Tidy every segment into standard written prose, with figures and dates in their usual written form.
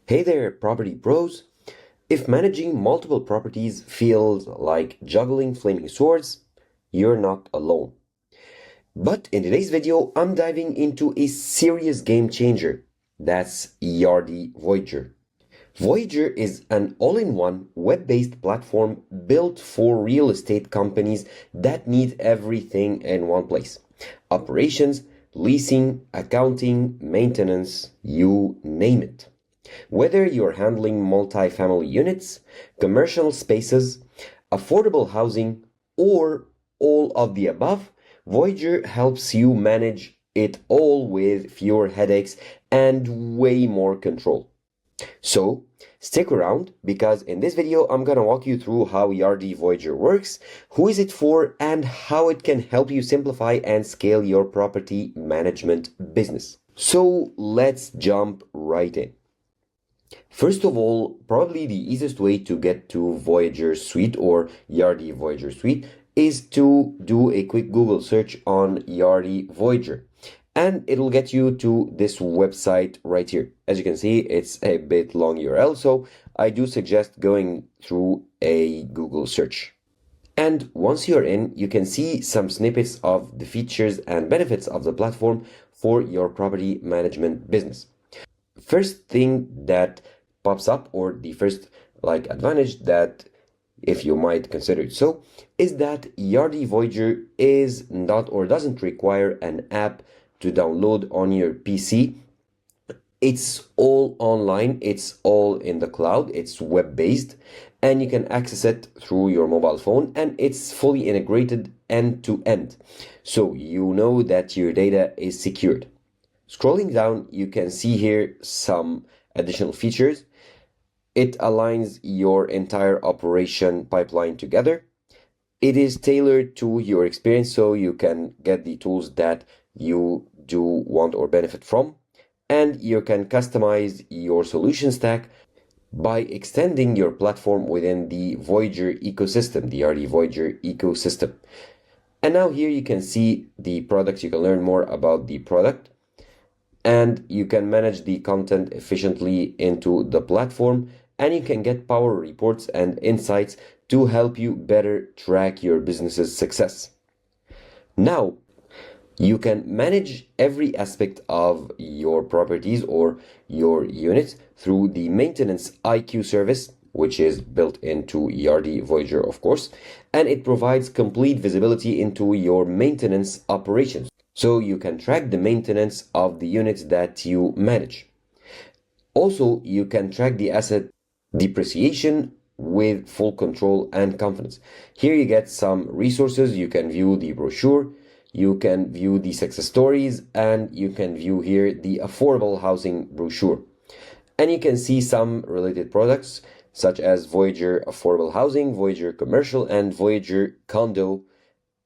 Hey there, property pros. If managing multiple properties feels like juggling flaming swords, you're not alone. But in today's video, I'm diving into a serious game changer. That's Yardi Voyager. Voyager is an all-in-one web-based platform built for real estate companies that need everything in one place. Operations, leasing, accounting, maintenance, you name it. Whether you're handling multi-family units, commercial spaces, affordable housing, or all of the above, Voyager helps you manage it all with fewer headaches and way more control. So, stick around because in this video I'm gonna walk you through how Yardi Voyager works, who is it for, and how it can help you simplify and scale your property management business. So, let's jump right in. First of all, probably the easiest way to get to Voyager Suite or Yardi Voyager Suite is to do a quick Google search on Yardi Voyager. And it'll get you to this website right here. As you can see, it's a bit long URL, so I do suggest going through a Google search. And once you're in, you can see some snippets of the features and benefits of the platform for your property management business. First thing that pops up, or the first advantage that if you might consider it so, is that Yardi Voyager is not or doesn't require an app to download on your PC. It's all online, it's all in the cloud, it's web-based, and you can access it through your mobile phone, and it's fully integrated end-to-end. So you know that your data is secured. Scrolling down, you can see here some additional features. It aligns your entire operation pipeline together. It is tailored to your experience, so you can get the tools that you do want or benefit from. And you can customize your solution stack by extending your platform within the Voyager ecosystem, the Yardi Voyager ecosystem. And now here you can see the products. You can learn more about the product. And you can manage the content efficiently into the platform, and you can get power reports and insights to help you better track your business's success. Now, you can manage every aspect of your properties or your units through the Maintenance IQ service, which is built into Yardi Voyager, of course, and it provides complete visibility into your maintenance operations. So you can track the maintenance of the units that you manage. Also, you can track the asset depreciation with full control and confidence. Here you get some resources. You can view the brochure, you can view the success stories, and you can view here the affordable housing brochure. And you can see some related products such as Voyager Affordable Housing, Voyager Commercial, and Voyager Condo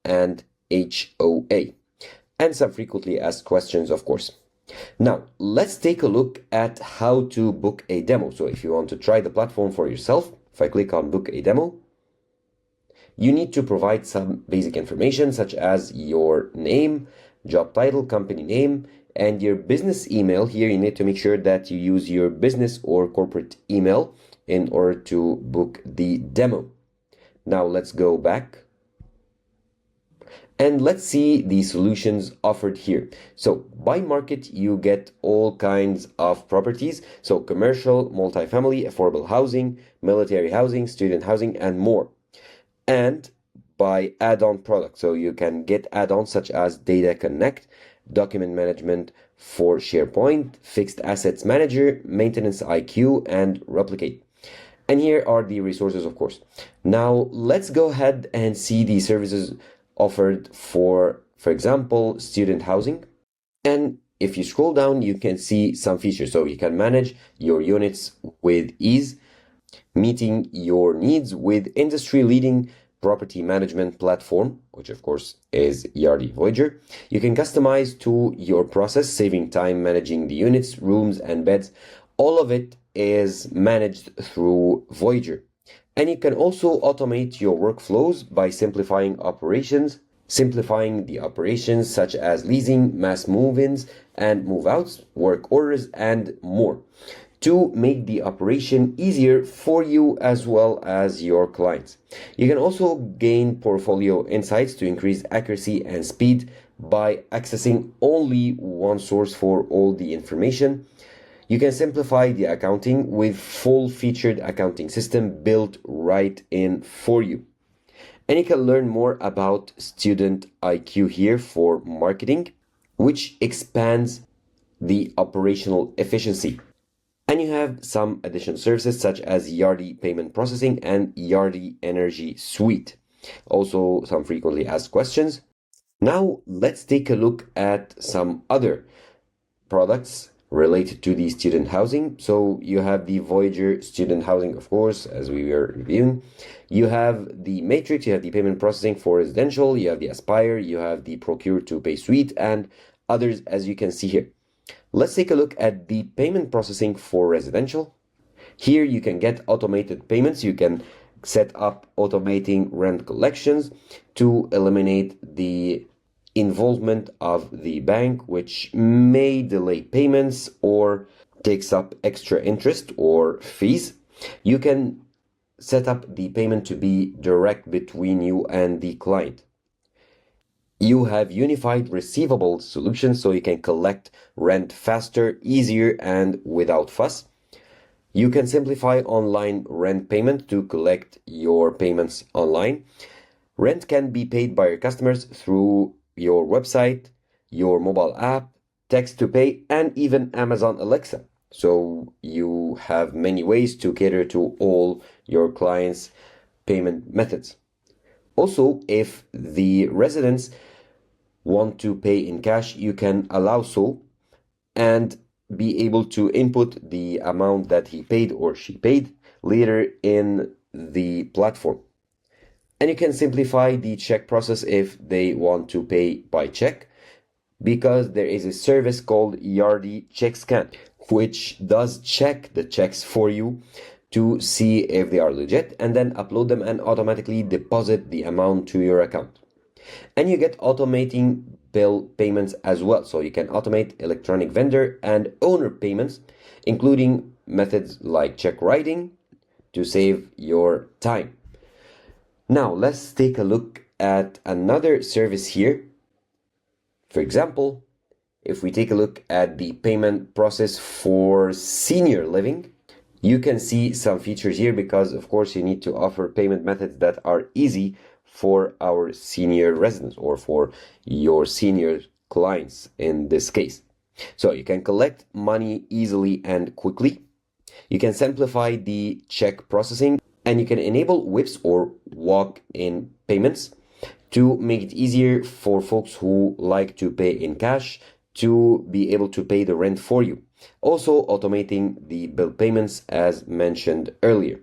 and HOA. And some frequently asked questions, of course. Now, let's take a look at how to book a demo. So if you want to try the platform for yourself, if I click on book a demo, you need to provide some basic information such as your name, job title, company name, and your business email. Here you need to make sure that you use your business or corporate email in order to book the demo. Now let's go back. And let's see the solutions offered here. So by market, you get all kinds of properties. So commercial, multifamily, affordable housing, military housing, student housing, and more. And by add-on products. So you can get add-ons such as Data Connect, document management for SharePoint, fixed assets manager, maintenance IQ, and replicate. And here are the resources, of course. Now let's go ahead and see the services offered for example, student housing. And if you scroll down, you can see some features. So you can manage your units with ease, meeting your needs with industry-leading property management platform, which of course is Yardi Voyager. You can customize to your process, saving time managing the units, rooms, and beds. All of it is managed through Voyager. And you can also automate your workflows by simplifying the operations such as leasing, mass move-ins and move-outs, work orders, and more. to make the operation easier for you as well as your clients. You can also gain portfolio insights to increase accuracy and speed by accessing only one source for all the information. You can simplify the accounting with full-featured accounting system built right in for you. And you can learn more about Student IQ here for marketing, which expands the operational efficiency. And you have some additional services such as Yardi Payment Processing and Yardi Energy Suite. Also, some frequently asked questions. Now, let's take a look at some other products related to the student housing. So you have the Voyager student housing, of course, as we were reviewing. You have the Matrix, you have the payment processing for residential, you have the Aspire, you have the Procure to Pay Suite, and others as you can see here. Let's take a look at the payment processing for residential. Here you can get automated payments. You can set up automating rent collections to eliminate the involvement of the bank, which may delay payments or takes up extra interest or fees. You can set up the payment to be direct between you and the client. You have unified receivable solutions so you can collect rent faster, easier, and without fuss. You can simplify online rent payment to collect your payments online. Rent can be paid by your customers through your website, your mobile app, text to pay, and even Amazon Alexa. So you have many ways to cater to all your clients' payment methods. Also, if the residents want to pay in cash, you can allow so and be able to input the amount that he paid or she paid later in the platform. And you can simplify the check process if they want to pay by check, because there is a service called Yardi Check Scan, which does check the checks for you to see if they are legit and then upload them and automatically deposit the amount to your account. And you get automating bill payments as well. So you can automate electronic vendor and owner payments, including methods like check writing to save your time. Now, let's take a look at another service here. For example, if we take a look at the payment process for senior living, you can see some features here because, of course, you need to offer payment methods that are easy for our senior residents or for your senior clients in this case. So you can collect money easily and quickly. You can simplify the check processing and you can enable whips or walk-in payments to make it easier for folks who like to pay in cash to be able to pay the rent for you. Also automating the bill payments as mentioned earlier.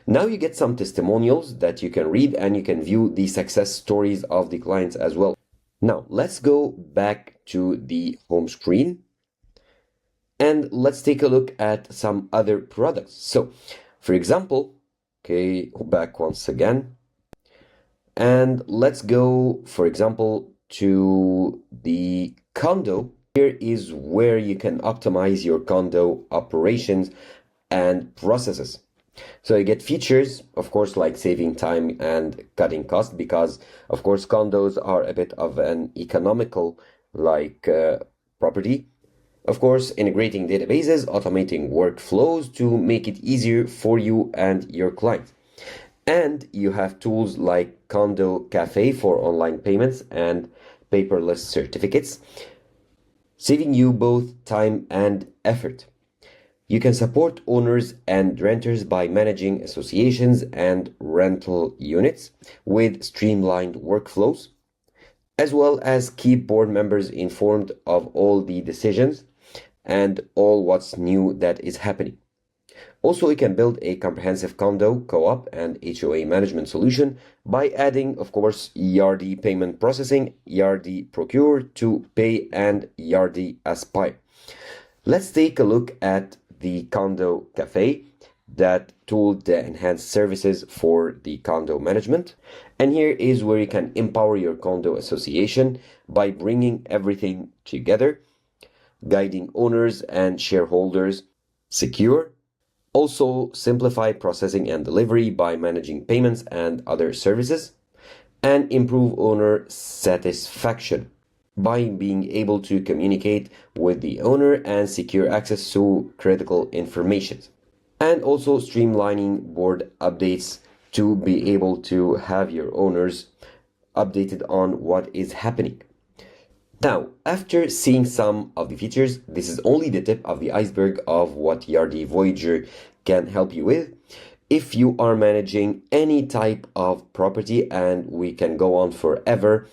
Now you get some testimonials that you can read and you can view the success stories of the clients as well. Now let's go back to the home screen and let's take a look at some other products. So for example, okay, back once again, and let's go, for example, to the condo. Here is where you can optimize your condo operations and processes. So you get features, of course, like saving time and cutting costs, because, of course, condos are a bit of an economical property. Of course, integrating databases, automating workflows to make it easier for you and your client. And you have tools like Condo Cafe for online payments and paperless certificates, saving you both time and effort. You can support owners and renters by managing associations and rental units with streamlined workflows, as well as keep board members informed of all the decisions and all what's new that is happening. Also, you can build a comprehensive condo, co-op, and HOA management solution by adding, of course, Yardi Payment Processing, Yardi Procure to Pay, and Yardi Aspire. Let's take a look at the Condo Cafe, that tool that enhances services for the condo management. And here is where you can empower your condo association by bringing everything together, guiding owners and shareholders secure. Also, simplify processing and delivery by managing payments and other services, and improve owner satisfaction by being able to communicate with the owner and secure access to critical information. And also streamlining board updates to be able to have your owners updated on what is happening. Now, after seeing some of the features, this is only the tip of the iceberg of what Yardi Voyager can help you with. If you are managing any type of property, and we can go on forever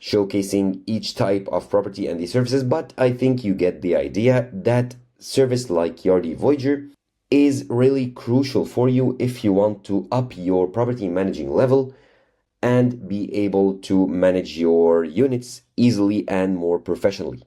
showcasing each type of property and the services, but I think you get the idea that service like Yardi Voyager is really crucial for you if you want to up your property managing level and be able to manage your units easily and more professionally.